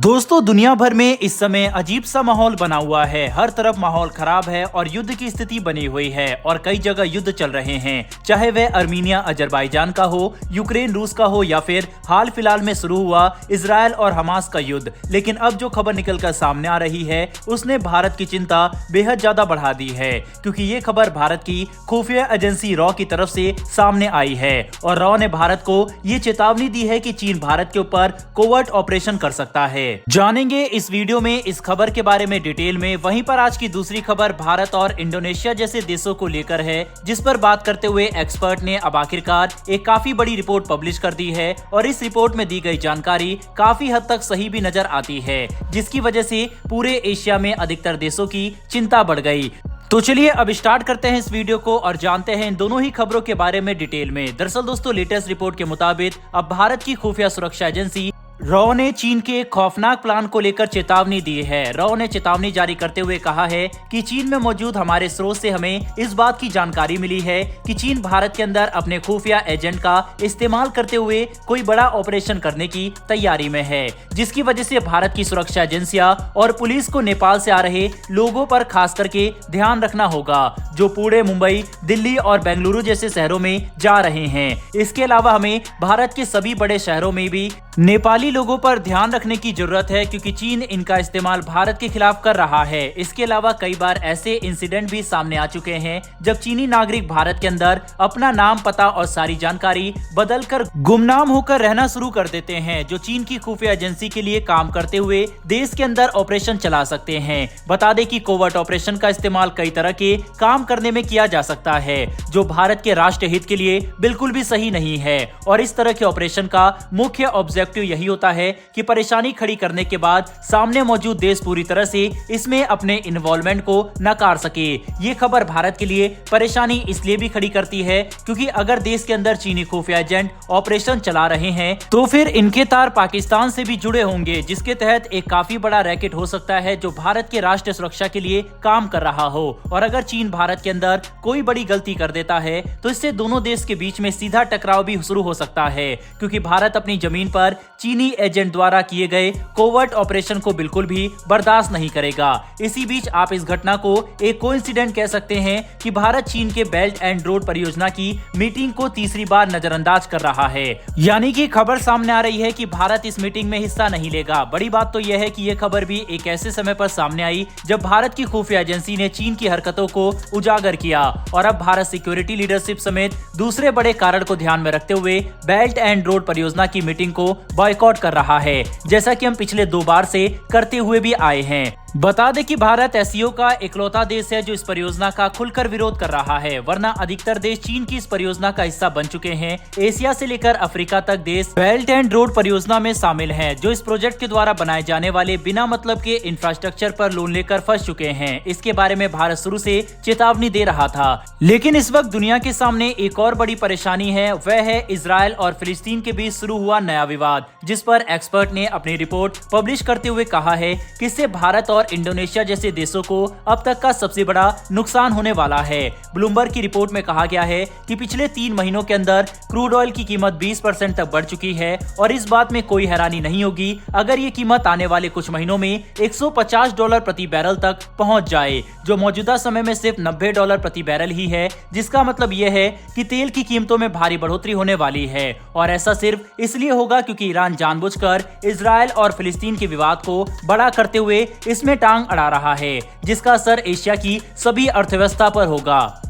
दोस्तों, दुनिया भर में इस समय अजीब सा माहौल बना हुआ है। हर तरफ माहौल खराब है और युद्ध की स्थिति बनी हुई है और कई जगह युद्ध चल रहे हैं, चाहे वह अर्मीनिया अजरबैजान का हो, यूक्रेन रूस का हो या फिर हाल फिलहाल में शुरू हुआ इजराइल और हमास का युद्ध। लेकिन अब जो खबर निकलकर सामने आ रही है उसने भारत की चिंता बेहद ज्यादा बढ़ा दी है, क्योंकि ये खबर भारत की खुफिया एजेंसी रॉ की तरफ से सामने आई है और रॉ ने भारत को ये चेतावनी दी है कि चीन भारत के ऊपर कोवर्ट ऑपरेशन कर सकता है। जानेंगे इस वीडियो में इस खबर के बारे में डिटेल में। वहीं पर आज की दूसरी खबर भारत और इंडोनेशिया जैसे देशों को लेकर है, जिस पर बात करते हुए एक्सपर्ट ने अब आखिरकार एक काफी बड़ी रिपोर्ट पब्लिश कर दी है और इस रिपोर्ट में दी गई जानकारी काफी हद तक सही भी नजर आती है, जिसकी वजह से पूरे एशिया में अधिकतर देशों की चिंता बढ़ गई। तो चलिए अब स्टार्ट करते हैं इस वीडियो को और जानते हैं इन दोनों ही खबरों के बारे में डिटेल में। दरअसल दोस्तों, लेटेस्ट रिपोर्ट के मुताबिक अब भारत की खुफिया सुरक्षा एजेंसी रॉ ने चीन के खौफनाक प्लान को लेकर चेतावनी दी है। रॉ ने चेतावनी जारी करते हुए कहा है कि चीन में मौजूद हमारे स्रोत से हमें इस बात की जानकारी मिली है कि चीन भारत के अंदर अपने खुफिया एजेंट का इस्तेमाल करते हुए कोई बड़ा ऑपरेशन करने की तैयारी में है, जिसकी वजह से भारत की सुरक्षा एजेंसियां और पुलिस को नेपाल से आ रहे लोगों पर खास करके ध्यान रखना होगा, जो पुणे, मुंबई, दिल्ली और बेंगलुरु जैसे शहरों में जा रहे हैं। इसके अलावा हमें भारत के सभी बड़े शहरों में भी नेपाली लोगों पर ध्यान रखने की जरूरत है, क्योंकि चीन इनका इस्तेमाल भारत के खिलाफ कर रहा है। इसके अलावा कई बार ऐसे इंसिडेंट भी सामने आ चुके हैं जब चीनी नागरिक भारत के अंदर अपना नाम, पता और सारी जानकारी बदलकर गुमनाम होकर रहना शुरू कर देते हैं, जो चीन की खुफिया एजेंसी के लिए काम करते हुए देश के अंदर ऑपरेशन चला सकते हैं। बता दें कि कोवर्ट ऑपरेशन का इस्तेमाल कई तरह के काम करने में किया जा सकता है, जो भारत के राष्ट्र हित के लिए बिल्कुल भी सही नहीं है। और इस तरह के ऑपरेशन का मुख्य ऑब्जेक्टिव यही होता है कि परेशानी खड़ी करने के बाद सामने मौजूद देश पूरी तरह से इसमें अपने इन्वॉल्वमेंट को नकार सके। ये खबर भारत के लिए परेशानी इसलिए भी खड़ी करती है क्योंकि अगर देश के अंदर चीनी खुफिया एजेंट ऑपरेशन चला रहे हैं तो फिर इनके तार पाकिस्तान से भी जुड़े होंगे, जिसके तहत एक काफी बड़ा रैकेट हो सकता है जो भारत के राष्ट्रीय सुरक्षा के लिए काम कर रहा हो। और अगर चीन भारत के अंदर कोई बड़ी गलती कर देता है तो इससे दोनों देश के बीच में सीधा टकराव भी शुरू हो सकता है, क्योंकि भारत अपनी जमीन पर चीनी एजेंट द्वारा किए गए कोवर्ट ऑपरेशन को बिल्कुल भी बर्दाश्त नहीं करेगा। इसी बीच आप इस घटना को एक कोइंसिडेंट कह सकते हैं कि भारत चीन के बेल्ट एंड रोड परियोजना की मीटिंग को तीसरी बार नजरअंदाज कर रहा है। यानी कि खबर सामने आ रही है कि भारत इस मीटिंग में हिस्सा नहीं लेगा। बड़ी बात तो यह है कि यह खबर भी एक ऐसे समय पर सामने आई जब भारत की खुफिया एजेंसी ने चीन की हरकतों को उजागर किया और अब भारत सिक्योरिटी लीडरशिप समेत दूसरे बड़े कारण को ध्यान में रखते हुए बेल्ट एंड रोड परियोजना की मीटिंग को बॉयकॉट कर रहा है, जैसा कि हम पिछले 2 बार से करते हुए भी आए हैं। बता दें कि भारत एससीओ का इकलौता देश है जो इस परियोजना का खुलकर विरोध कर रहा है, वरना अधिकतर देश चीन की इस परियोजना का हिस्सा बन चुके हैं। एशिया से लेकर अफ्रीका तक देश बेल्ट एंड रोड परियोजना में शामिल हैं, जो इस प्रोजेक्ट के द्वारा बनाए जाने वाले बिना मतलब के इंफ्रास्ट्रक्चर पर लोन लेकर फंस चुके हैं। इसके बारे में भारत शुरू से चेतावनी दे रहा था, लेकिन इस वक्त दुनिया के सामने एक और बड़ी परेशानी है, वह है इजराइल और फिलिस्तीन के बीच शुरू हुआ नया विवाद, जिस पर एक्सपर्ट ने अपनी रिपोर्ट पब्लिश करते हुए कहा है कि इससे भारत और इंडोनेशिया जैसे देशों को अब तक का सबसे बड़ा नुकसान होने वाला है। ब्लूमबर्ग की रिपोर्ट में कहा गया है कि पिछले 3 महीनों के अंदर क्रूड ऑयल की कीमत 20% तक बढ़ चुकी है और इस बात में कोई हैरानी नहीं होगी अगर ये कीमत आने वाले कुछ महीनों में $150 प्रति बैरल तक पहुंच जाए, जो मौजूदा समय में सिर्फ $90 प्रति बैरल ही है। जिसका मतलब यह है कि तेल की कीमतों में भारी बढ़ोतरी होने वाली है और ऐसा सिर्फ इसलिए होगा क्योंकि ईरान जानबूझकर इजराइल और फिलिस्तीन के विवाद को बड़ा करते हुए इसमें टांग अड़ा रहा है, जिसका असर एशिया की सभी अर्थव्यवस्था पर होगा।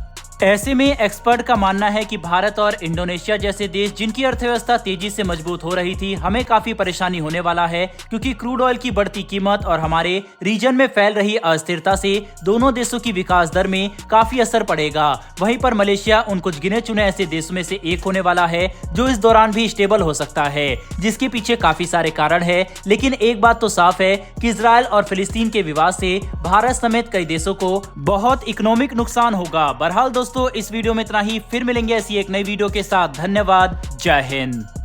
ऐसे में एक्सपर्ट का मानना है कि भारत और इंडोनेशिया जैसे देश जिनकी अर्थव्यवस्था तेजी से मजबूत हो रही थी, हमें काफी परेशानी होने वाला है, क्योंकि क्रूड ऑयल की बढ़ती कीमत और हमारे रीजन में फैल रही अस्थिरता से दोनों देशों की विकास दर में काफी असर पड़ेगा। वहीं पर मलेशिया उन कुछ गिने चुने ऐसे देशों में से एक होने वाला है जो इस दौरान भी स्टेबल हो सकता है, जिसके पीछे काफी सारे कारण है। लेकिन एक बात तो साफ है कि इजराइल और फिलिस्तीन के विवाद से भारत समेत कई देशों को बहुत इकोनॉमिक नुकसान होगा। बहरहाल दोस्तों, इस वीडियो में इतना ही। फिर मिलेंगे ऐसी एक नई वीडियो के साथ। धन्यवाद। जय हिंद।